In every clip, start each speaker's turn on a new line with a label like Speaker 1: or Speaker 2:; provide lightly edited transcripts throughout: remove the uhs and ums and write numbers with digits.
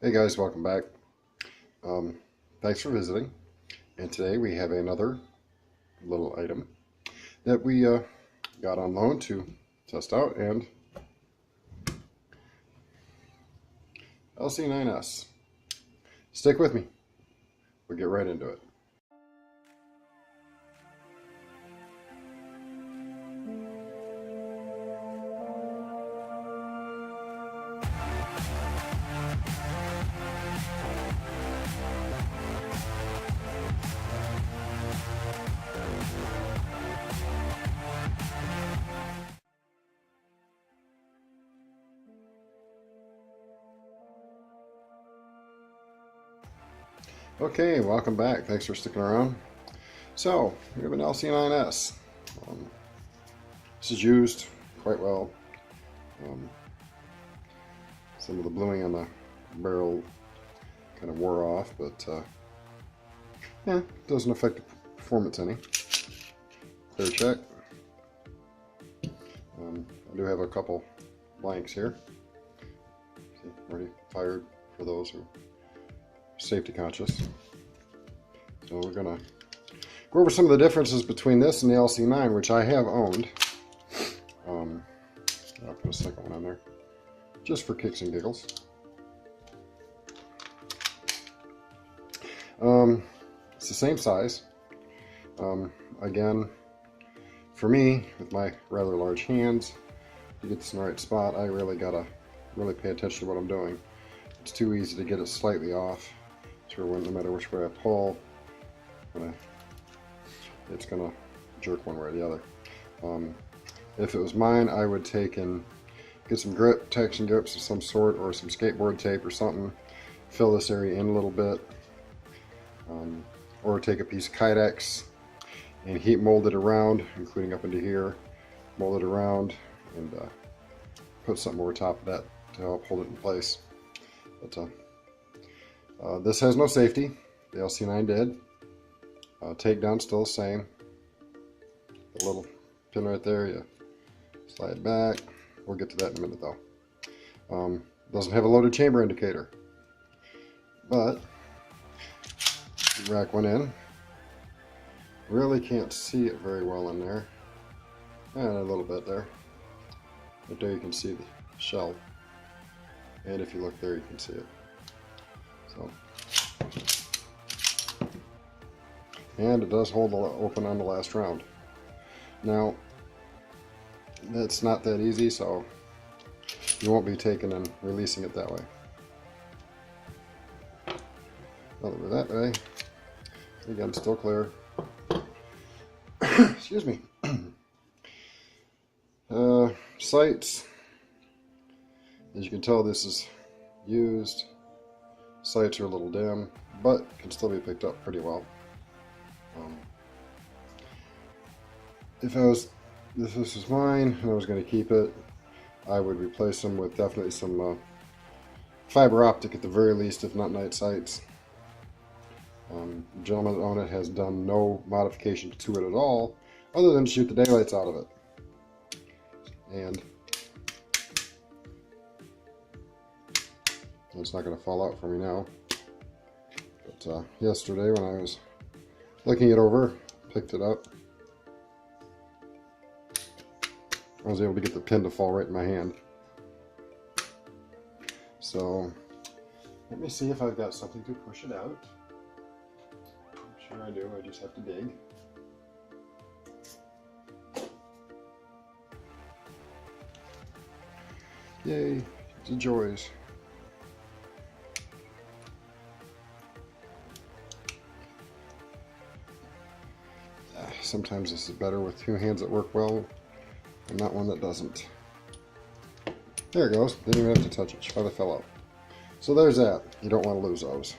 Speaker 1: Hey guys, welcome back. Thanks for visiting. And today we have another little item that we got on loan to test out, and LC9s. Stick with me. We'll get right into it. Okay, welcome back. Thanks for sticking around. So, we have an LC9s. This is used quite well. Some of the bluing on the barrel kind of wore off, but yeah, it doesn't affect the performance any. Clear check. I do have a couple blanks here. See, already fired for those who are safety conscious. So we're gonna go over some of the differences between this and the LC9, which I have owned. I'll put a second one on there, just for kicks and giggles. It's the same size. Again, for me, with my rather large hands, to get this in the right spot, I really gotta pay attention to what I'm doing. It's too easy to get it slightly off, so no matter which way I pull, it's gonna jerk one way or the other. If it was mine, I would take and get some protection grips of some sort, or some skateboard tape or something, fill this area in a little bit, or take a piece of Kydex and heat mold it around, including up into here, mold it around, and put something over top of that to help hold it in place. But this has no safety. The LC9 did. Takedown still the same. The little pin right there, you slide back. We'll get to that in a minute though. Doesn't have a loaded chamber indicator, but you rack one in. Really can't see it very well in there. And a little bit there. Right there you can see the shell. And if you look there, you can see it. So, and it does hold open on the last round. Now, that's not that easy, so you won't be taking and releasing it that way. Over that way. Again, still clear. Excuse me. Sights. As you can tell, this is used. Sights are a little dim, but can still be picked up pretty well. If this was mine and I was going to keep it, I would replace them with definitely some fiber optic at the very least, if not night sights. The gentleman that owned it has done no modification to it at all, other than shoot the daylights out of it. And it's not going to fall out for me now. But yesterday when I was looking it over, picked it up, I was able to get the pin to fall right in my hand. So let me see if I've got something to push it out. I'm sure I do, I just have to dig. Yay, the joys. Sometimes this is better with two hands that work well, and not one that doesn't. There it goes. Didn't even have to touch it. She probably fell out. So there's that. You don't want to lose those.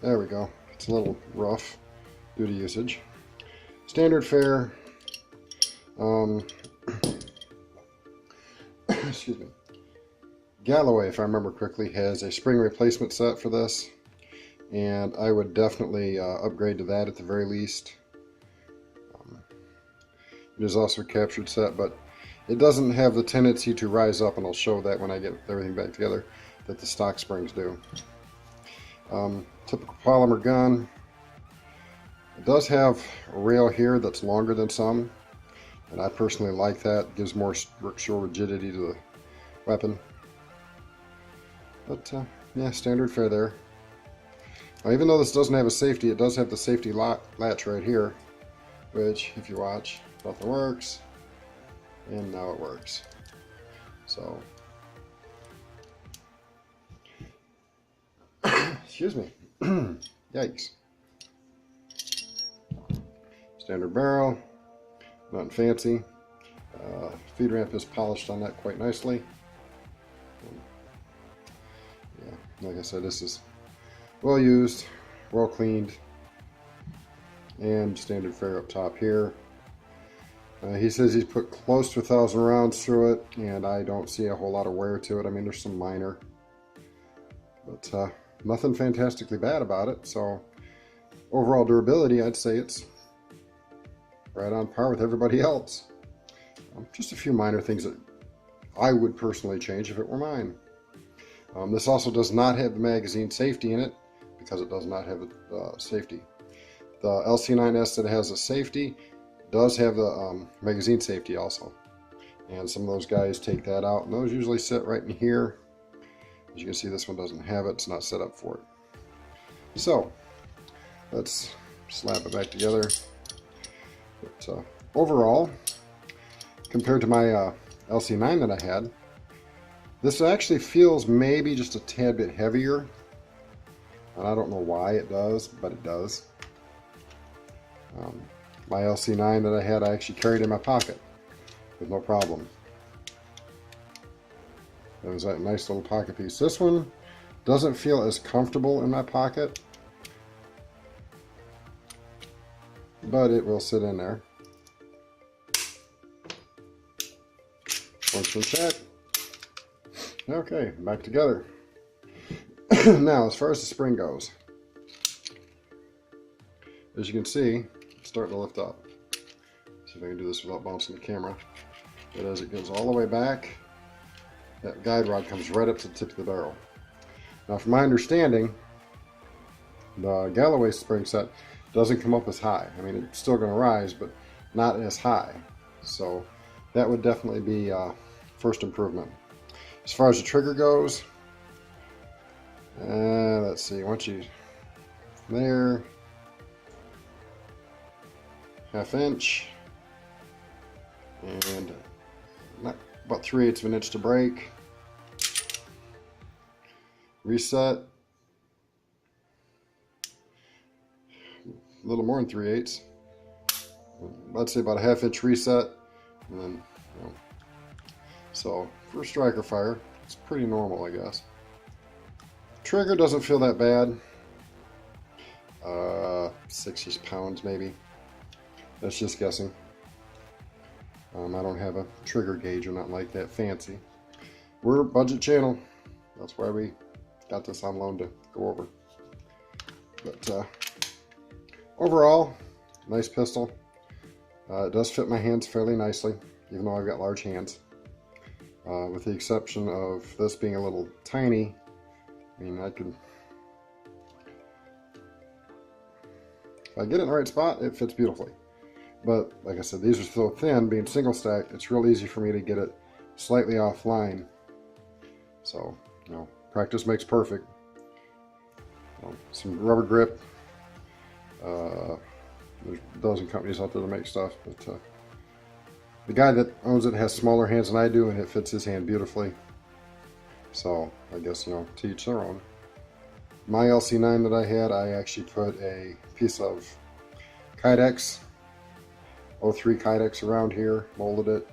Speaker 1: There we go. It's a little rough due to usage. Standard fare. Excuse me. Galloway, if I remember correctly, has a spring replacement set for this, and I would definitely upgrade to that at the very least. It is also a captured set, but it doesn't have the tendency to rise up, and I'll show that when I get everything back together, that the stock springs do. Typical polymer gun. It does have a rail here that's longer than some, and I personally like that. It gives more structural rigidity to the weapon. But yeah, standard fare there. Now, even though this doesn't have a safety, it does have the safety latch right here, which, if you watch, nothing works, and now it works. So, excuse me. Yikes. Standard barrel, nothing fancy. Feed ramp is polished on that quite nicely. Yeah, like I said, this is well used, well cleaned, and standard fare up top here. He says he's put close to 1,000 rounds through it, and I don't see a whole lot of wear to it. I mean, there's some minor, but nothing fantastically bad about it. So overall durability, I'd say it's right on par with everybody else. Just a few minor things that I would personally change if it were mine. This also does not have the magazine safety in it because it does not have the safety. The LC9s that has a safety does have the magazine safety also. And some of those guys take that out, and those usually sit right in here. As you can see, this one doesn't have it. It's not set up for it. So let's slap it back together. But overall, compared to my LC9 that I had, this actually feels maybe just a tad bit heavier. And I don't know why it does, but it does. My LC9 that I had, I actually carried in my pocket with no problem. It was that nice little pocket piece. This one doesn't feel as comfortable in my pocket, but it will sit in there. Function check. Okay, back together. Now, as far as the spring goes, as you can see, it's starting to lift up. See if I can do this without bouncing the camera. But as it goes all the way back, that guide rod comes right up to the tip of the barrel. Now, from my understanding, the Galloway spring set doesn't come up as high. I mean, it's still going to rise, but not as high. So that would definitely be first improvement. As far as the trigger goes, let's see, once you there, 1/2 inch, and about 3/8 of an inch to break. Reset, a little more than 3/8. I'd say about a 1/2 inch reset, and then, you know, so for striker fire, it's pretty normal, I guess. Trigger doesn't feel that bad. 6 pounds maybe. That's just guessing. I don't have a trigger gauge or nothing like that fancy. We're a budget channel. That's why we got this on loan to go over. But overall, nice pistol. It does fit my hands fairly nicely, even though I've got large hands. With the exception of this being a little tiny. I mean, I could, if I get it in the right spot, it fits beautifully. But like I said, these are so thin, being single stack, it's real easy for me to get it slightly offline. So, you know, practice makes perfect. Some rubber grip. There's a dozen companies out there that make stuff, but the guy that owns it has smaller hands than I do, and it fits his hand beautifully. So I guess, you know, to each their own. My LC9 that I had, I actually put a piece of Kydex, 03 Kydex around here, molded it,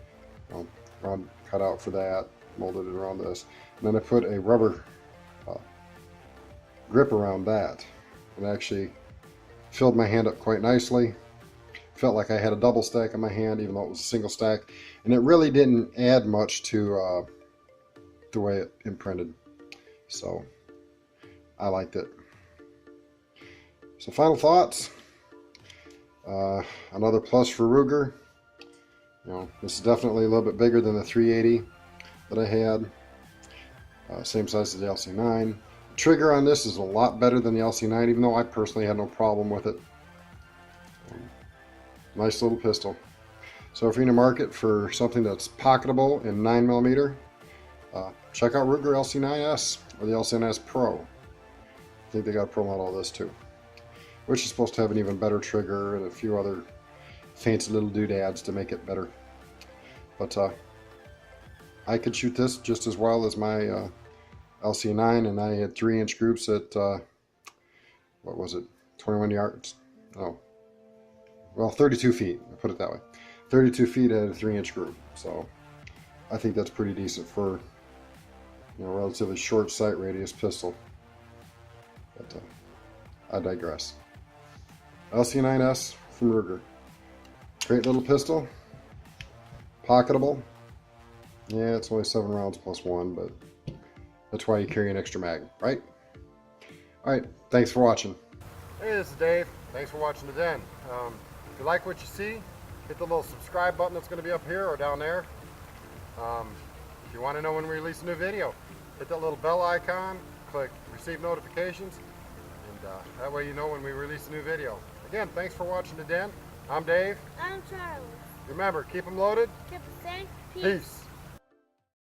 Speaker 1: cut out for that, molded it around this, and then I put a rubber grip around that, and actually filled my hand up quite nicely. Felt like I had a double stack in my hand, even though it was a single stack, and it really didn't add much to the way it imprinted. So I liked it. So final thoughts. Another plus for Ruger. You know, this is definitely a little bit bigger than the 380 that I had. Same size as the LC9. The trigger on this is a lot better than the LC9, even though I personally had no problem with it. Nice little pistol. So if you're in the market for something that's pocketable in 9mm, check out Ruger LC9s or the LC9s Pro. I think they got a Pro model of this too, which is supposed to have an even better trigger and a few other fancy little doodads to make it better. But I could shoot this just as well as my LC9, and I had 3-inch groups at what was it, 21 yards? Oh, well, 32 feet. I'll put it that way. 32 feet at a 3-inch group. So I think that's pretty decent for, you know, relatively short sight radius pistol. But I digress. LC9s from Ruger. Great little pistol. Pocketable. Yeah, it's only 7 rounds plus 1, but that's why you carry an extra mag, right? Alright, thanks for watching. Hey, this is Dave. Thanks for watching the Den. If you like what you see, hit the little subscribe button that's going to be up here or down there. If you want to know when we release a new video, hit that little bell icon, click receive notifications, and that way you know when we release a new video. Again, thanks for watching the Den. I'm Dave.
Speaker 2: I'm Charlie.
Speaker 1: Remember, keep them loaded.
Speaker 2: Keep it safe. Peace.
Speaker 1: Peace.